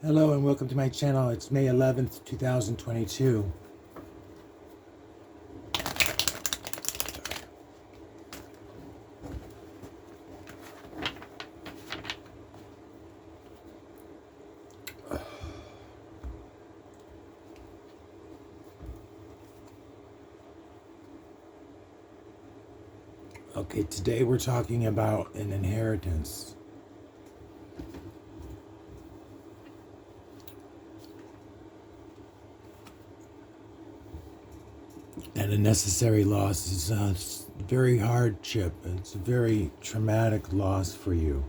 Hello and welcome to my channel. It's May 11th, 2022. Okay, today we're talking about an inheritance. And a necessary loss is a very hardship. It's a very traumatic loss for you.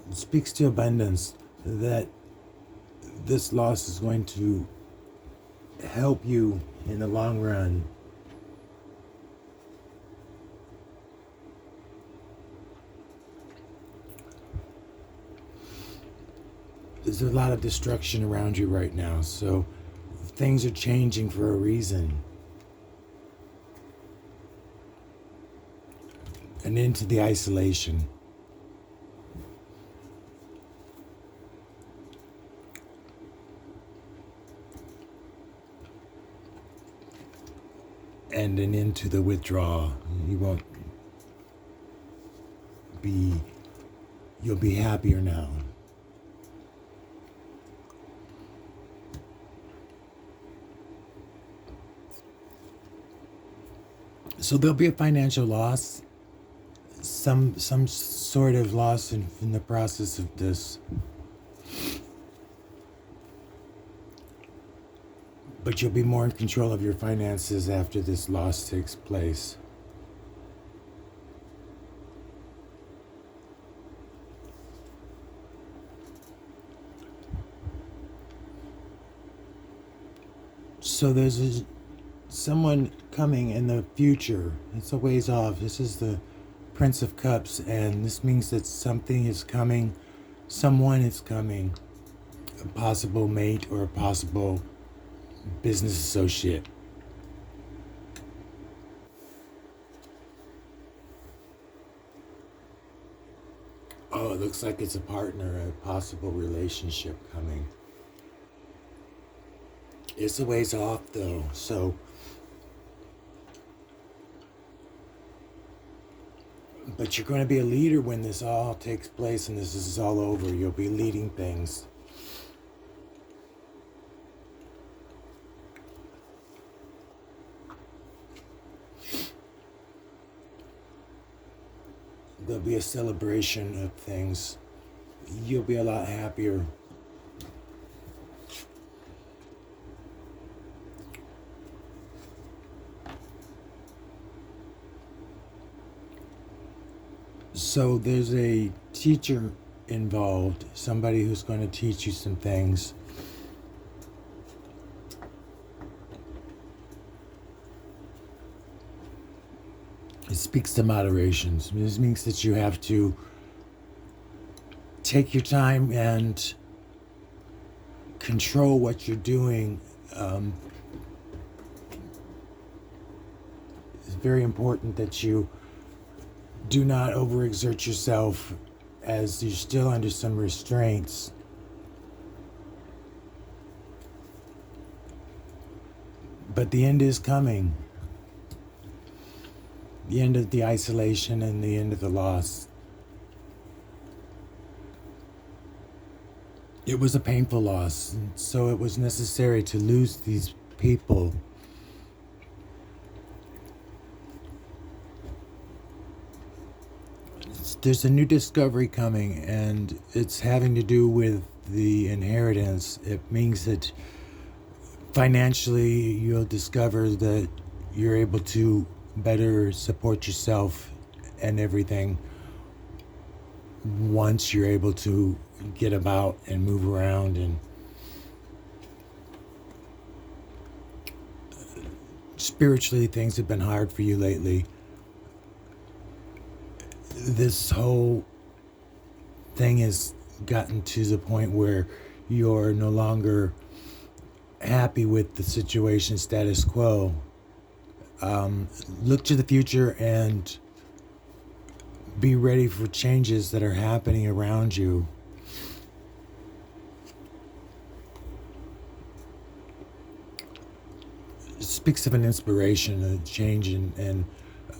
It speaks to abundance that this loss is going to help you in the long run. There's a lot of destruction around you right now, so things are changing for a reason. And into the isolation. And then into the withdrawal. You'll be happier now. So there'll be a financial loss, some sort of loss in the process of this. But you'll be more in control of your finances after this loss takes place. So there's someone coming in the future. It's a ways off. This is the Prince of Cups, and this means that something is coming. Someone is coming. A possible mate or a possible business associate. Oh, it looks like it's a partner, a possible relationship coming. It's a ways off though, so but you're going to be a leader when this all takes place and this is all over. You'll be leading things. There'll be a celebration of things. You'll be a lot happier. So there's a teacher involved, somebody who's going to teach you some things. It speaks to moderation. This means that you have to take your time and control what you're doing. It's very important that you do not overexert yourself as you're still under some restraints. But the end is coming. The end of the isolation and the end of the loss. It was a painful loss, and so it was necessary to lose these people. There's a new discovery coming, and it's having to do with the inheritance. It means that financially you'll discover that you're able to better support yourself and everything once you're able to get about and move around. And spiritually, things have been hard for you lately. This whole thing has gotten to the point where you're no longer happy with the situation status quo. Look to the future and be ready for changes that are happening around you. It speaks of an inspiration, a change, and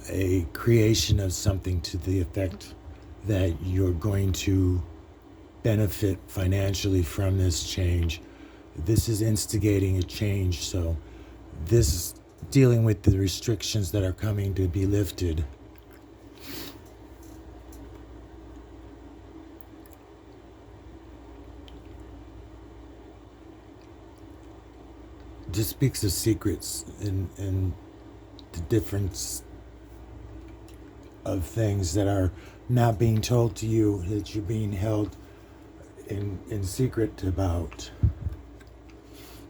a creation of something to the effect that you're going to benefit financially from this change. This is instigating a change, so this is dealing with the restrictions that are coming to be lifted. This speaks of secrets and the difference of things that are not being told to you, that you're being held in secret about.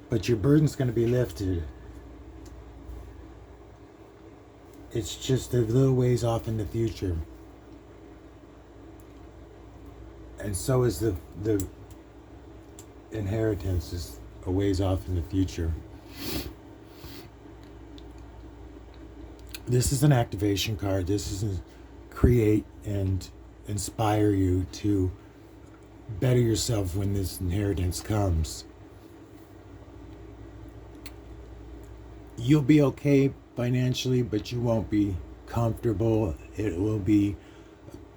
But your burden's going to be lifted. It's just a little ways off in the future. And so is the inheritance is a ways off in the future. This is an activation card. This is a create and inspire you to better yourself when this inheritance comes. You'll be okay financially, but you won't be comfortable. It will be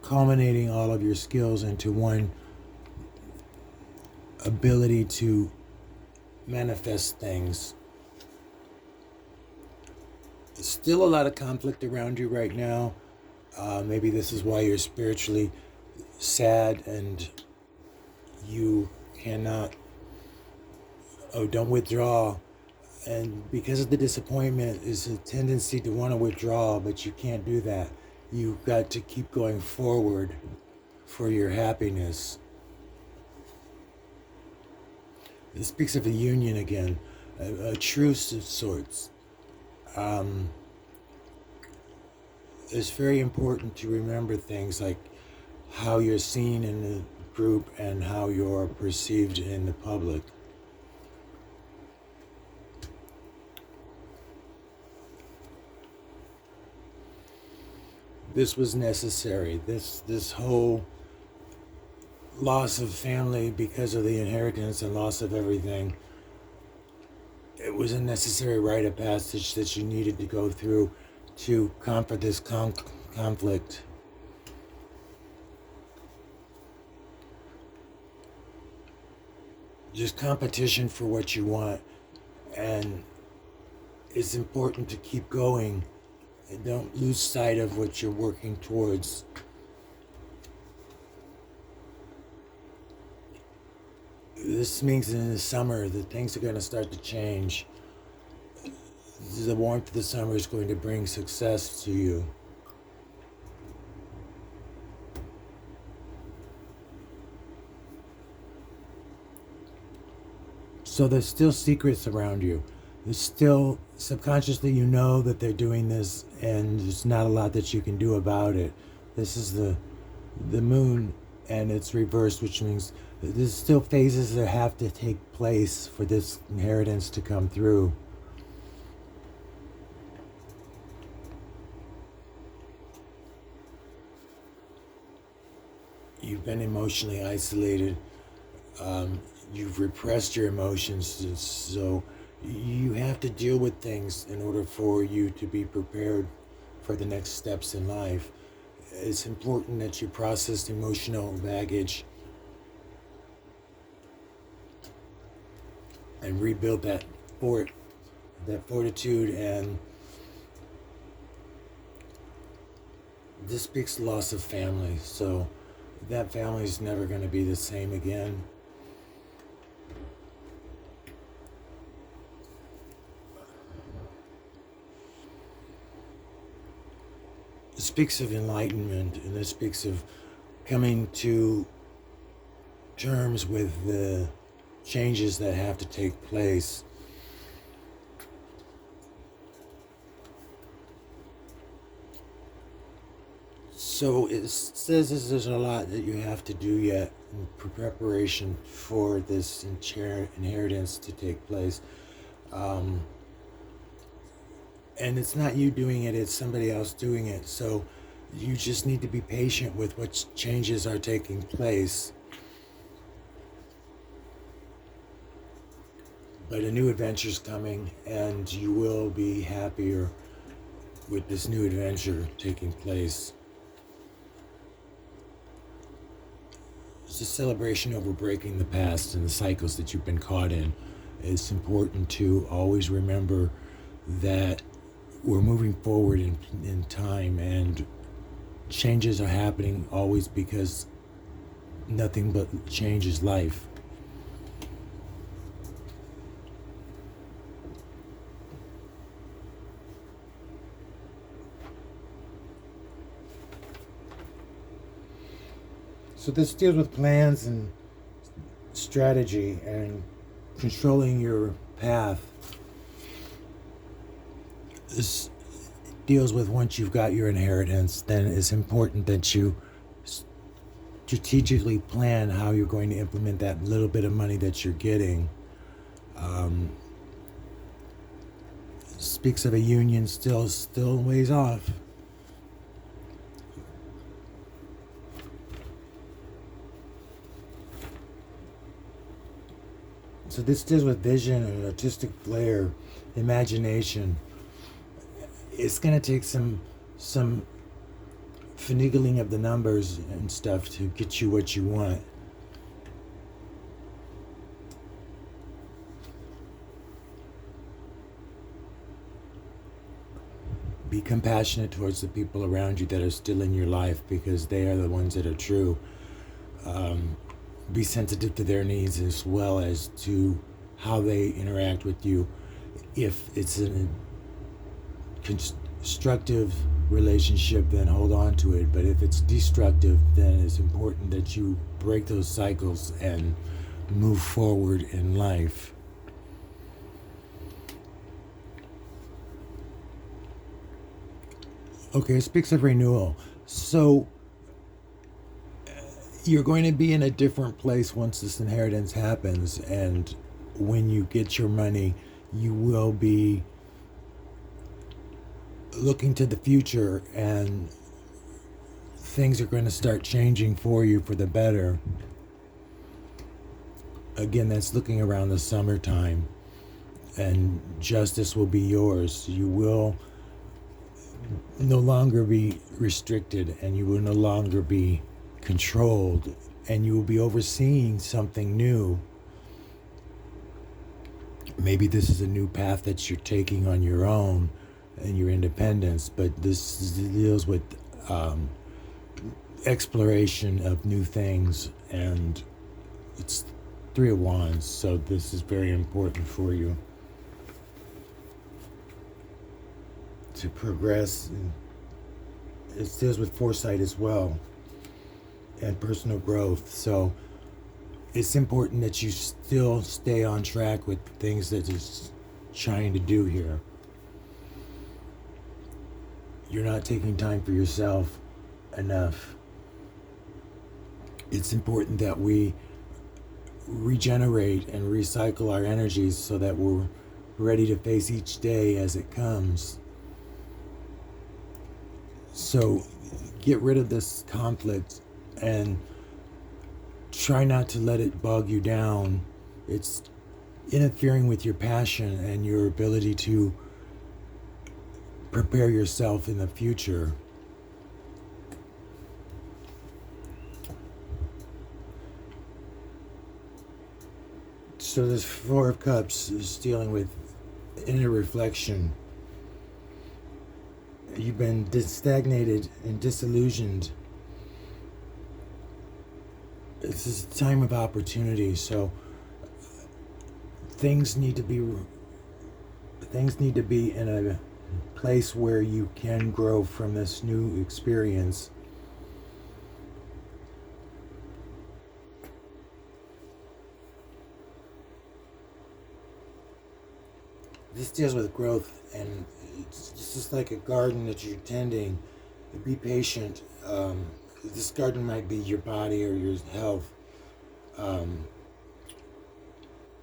culminating all of your skills into one ability to manifest things. There's still a lot of conflict around you right now. Maybe this is why you're spiritually sad and you cannot, don't withdraw. And because of the disappointment is a tendency to want to withdraw, but you can't do that. You've got to keep going forward for your happiness. This speaks of a union again, a truce of sorts. It's very important to remember things like how you're seen in the group and how you're perceived in the public. This was necessary. This whole loss of family because of the inheritance and loss of everything, it was a necessary rite of passage that you needed to go through to comfort this conflict. Just competition for what you want, and it's important to keep going and don't lose sight of what you're working towards. This means in the summer that things are going to start to change. The warmth of the summer is going to bring success to you. So there's still secrets around you. There's still, subconsciously you know that they're doing this and there's not a lot that you can do about it. This is the moon and it's reversed, which means there's still phases that have to take place for this inheritance to come through. You've been emotionally isolated. You've repressed your emotions, so you have to deal with things in order for you to be prepared for the next steps in life. It's important that you process emotional baggage and rebuild that fortitude. And this speaks loss of family, so that family is never going to be the same again. It speaks of enlightenment, and it speaks of coming to terms with the changes that have to take place. So it says there's a lot that you have to do yet in preparation for this inheritance to take place. And it's not you doing it, it's somebody else doing it. So you just need to be patient with what changes are taking place. But a new adventure's coming, and you will be happier with this new adventure taking place. It's a celebration over breaking the past and the cycles that you've been caught in. It's important to always remember that we're moving forward in time, and changes are happening always, because nothing but change is life. So this deals with plans and strategy and controlling your path. This deals with, once you've got your inheritance, then it's important that you strategically plan how you're going to implement that little bit of money that you're getting. Speaks of a union still ways off. So this deals with vision and artistic flair, imagination. It's going to take some finagling of the numbers and stuff to get you what you want. Be compassionate towards the people around you that are still in your life, because they are the ones that are true. Be sensitive to their needs as well as to how they interact with you. If it's a constructive relationship, then hold on to it. But if it's destructive, then it's important that you break those cycles and move forward in life. Okay, it speaks of renewal. So you're going to be in a different place once this inheritance happens, and when you get your money, you will be looking to the future, and things are going to start changing for you for the better. Again, that's looking around the summertime, and justice will be yours. You will no longer be restricted, and you will no longer be controlled, and you will be overseeing something new. Maybe this is a new path that you're taking on your own and your independence, but this deals with exploration of new things, and it's Three of Wands, so this is very important for you to progress. It deals with foresight as well, and personal growth. So it's important that you still stay on track with the things that you're trying to do here. You're not taking time for yourself enough. It's important that we regenerate and recycle our energies so that we're ready to face each day as it comes. So get rid of this conflict and try not to let it bog you down. It's interfering with your passion and your ability to prepare yourself in the future. So this Four of Cups is dealing with inner reflection. You've been stagnated and disillusioned. This is a time of opportunity, so things need to be in a place where you can grow from this new experience. This deals with growth, and it's just like a garden that you're tending. Be patient. This garden might be your body or your health. It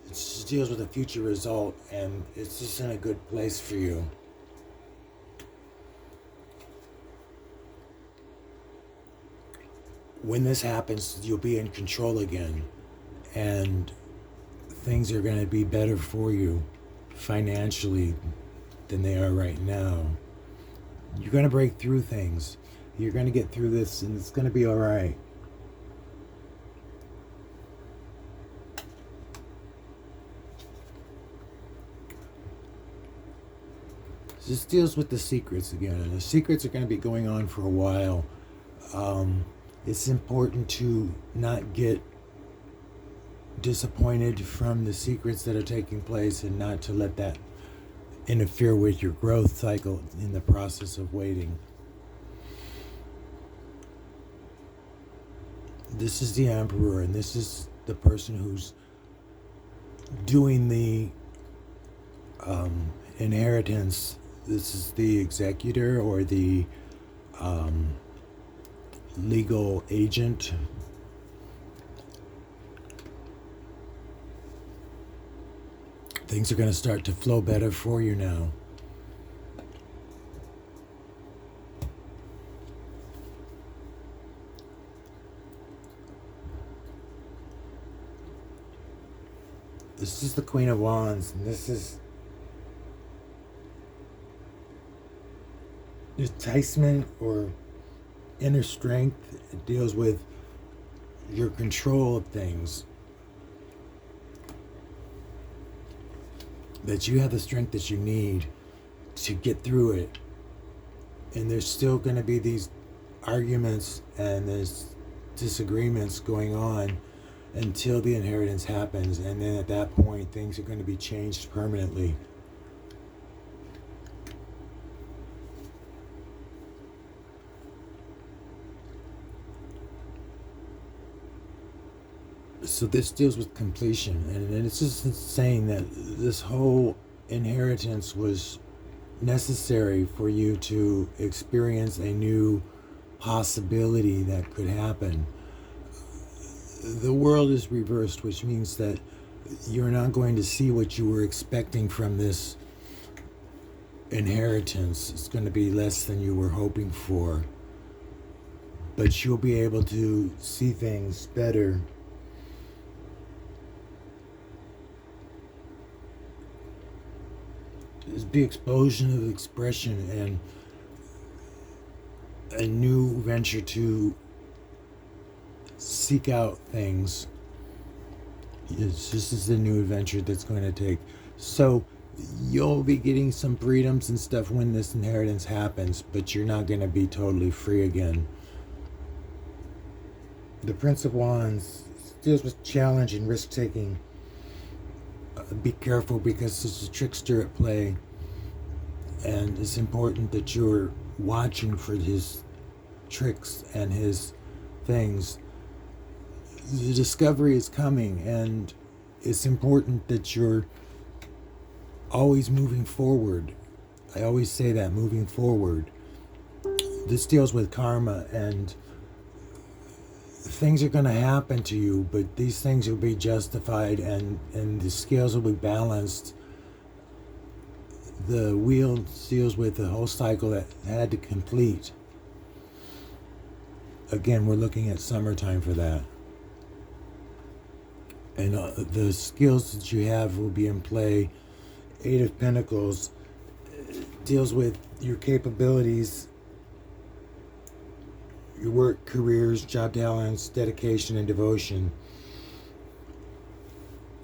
just deals with a future result, and it's just in a good place for you. when this happens, you'll be in control again, and things are going to be better for you financially than they are right now. You're going to break through things. You're going to get through this, and it's going to be all right. This deals with the secrets again, and the secrets are going to be going on for a while. It's important to not get disappointed from the secrets that are taking place, and not to let that interfere with your growth cycle in the process of waiting. This is the Emperor, and this is the person who's doing the inheritance. This is the executor or the legal agent. Things are going to start to flow better for you now. This is the Queen of Wands, and this is enticement or inner strength. It deals with your control of things. That you have the strength that you need to get through it. And there's still going to be these arguments and there's disagreements going on until the inheritance happens. And then at that point, things are going to be changed permanently. So this deals with completion, and it's just saying that this whole inheritance was necessary for you to experience a new possibility that could happen. The world is reversed, which means that you're not going to see what you were expecting from this inheritance. It's going to be less than you were hoping for, but you'll be able to see things better. There's the explosion of expression and a new venture to seek out things. This is the new adventure that's going to take. So you'll be getting some freedoms and stuff when this inheritance happens, but you're not going to be totally free again. The Prince of Wands deals with challenge and risk-taking. Be careful because there's a trickster at play, and it's important that you're watching for his tricks and his things. The discovery is coming, and it's important that you're always moving forward. I always say that, moving forward. This deals with karma, and things are going to happen to you, but these things will be justified, and the scales will be balanced. The wheel deals with the whole cycle that had to complete. Again, we're looking at summertime for that. And the skills that you have will be in play. Eight of Pentacles deals with your capabilities, your work, careers, job talents, dedication, and devotion.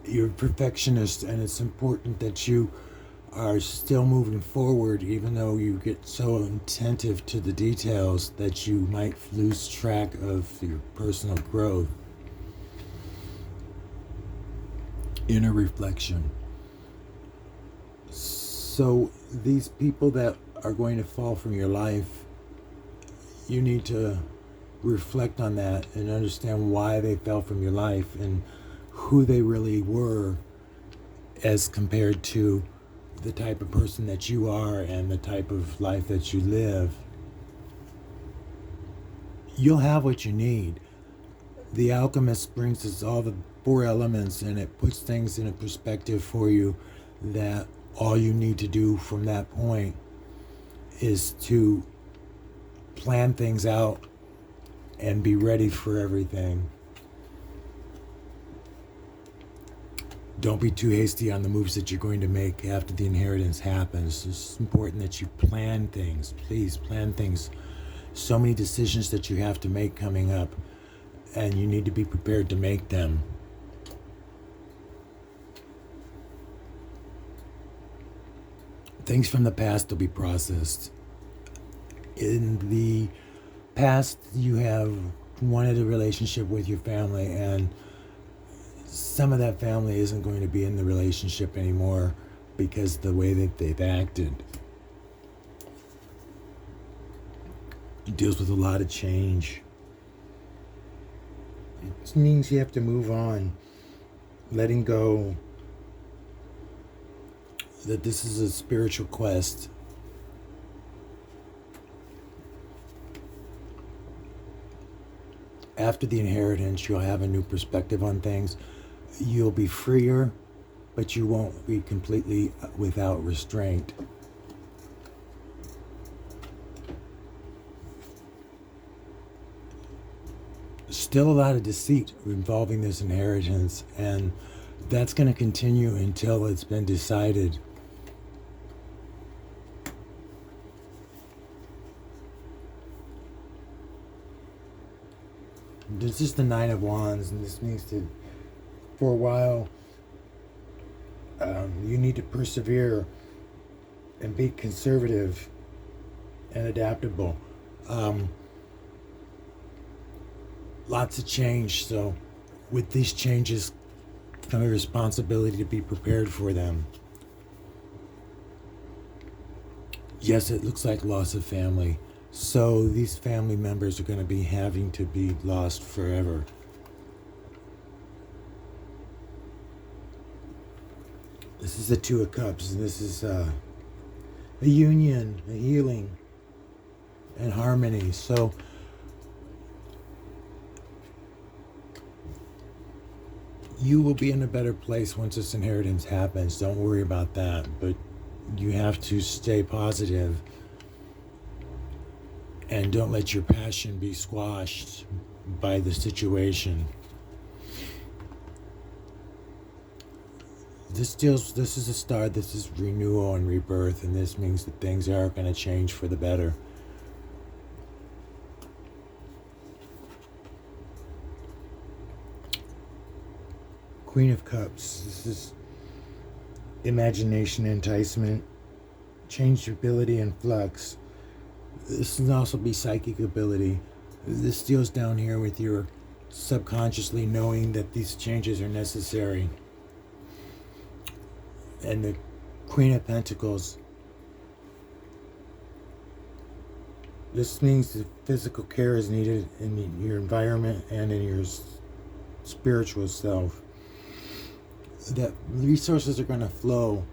You're a perfectionist, and it's important that you are still moving forward, even though you get so attentive to the details that you might lose track of your personal growth. Inner reflection. So these people that are going to fall from your life, you need to reflect on that and understand why they fell from your life and who they really were as compared to the type of person that you are and the type of life that you live. You'll have what you need. The Alchemist brings us all the four elements, and it puts things in a perspective for you that all you need to do from that point is to plan things out and be ready for everything. Don't be too hasty on the moves that you're going to make after the inheritance happens. It's important that you plan things. Please plan things. So many decisions that you have to make coming up, and you need to be prepared to make them. Things from the past will be processed. In the past, you have wanted a relationship with your family, and some of that family isn't going to be in the relationship anymore because of the way that they've acted. It deals with a lot of change. It means you have to move on, letting go, that this is a spiritual quest. After the inheritance, you'll have a new perspective on things. You'll be freer, but you won't be completely without restraint. Still a lot of deceit involving this inheritance, and that's going to continue until it's been decided. This is the Nine of Wands, and this means that for a while you need to persevere and be conservative and adaptable. Lots of change, so with these changes come a responsibility to be prepared for them. Yes, it looks like loss of family. So these family members are going to be having to be lost forever. This is the Two of Cups, and this is a union, a healing, and harmony. So you will be in a better place once this inheritance happens. Don't worry about that. But you have to stay positive. And don't let your passion be squashed by the situation. This is a start, this is renewal and rebirth, and this means that things are going to change for the better. Queen of Cups, this is imagination, enticement, changeability, and flux. This can also be psychic ability. This deals down here with your subconsciously knowing that these changes are necessary. And the Queen of Pentacles, this means that physical care is needed in your environment and in your spiritual self. That resources are going to flow,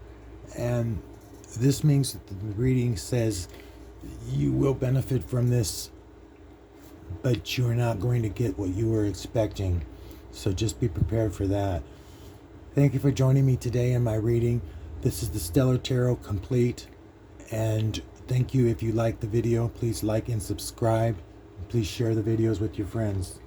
and this means that the reading says you will benefit from this, but you're not going to get what you were expecting. So just be prepared for that. Thank you for joining me today in my reading. This is the Stellar Tarot Complete. And thank you. If you like the video, please like and subscribe. Please share the videos with your friends.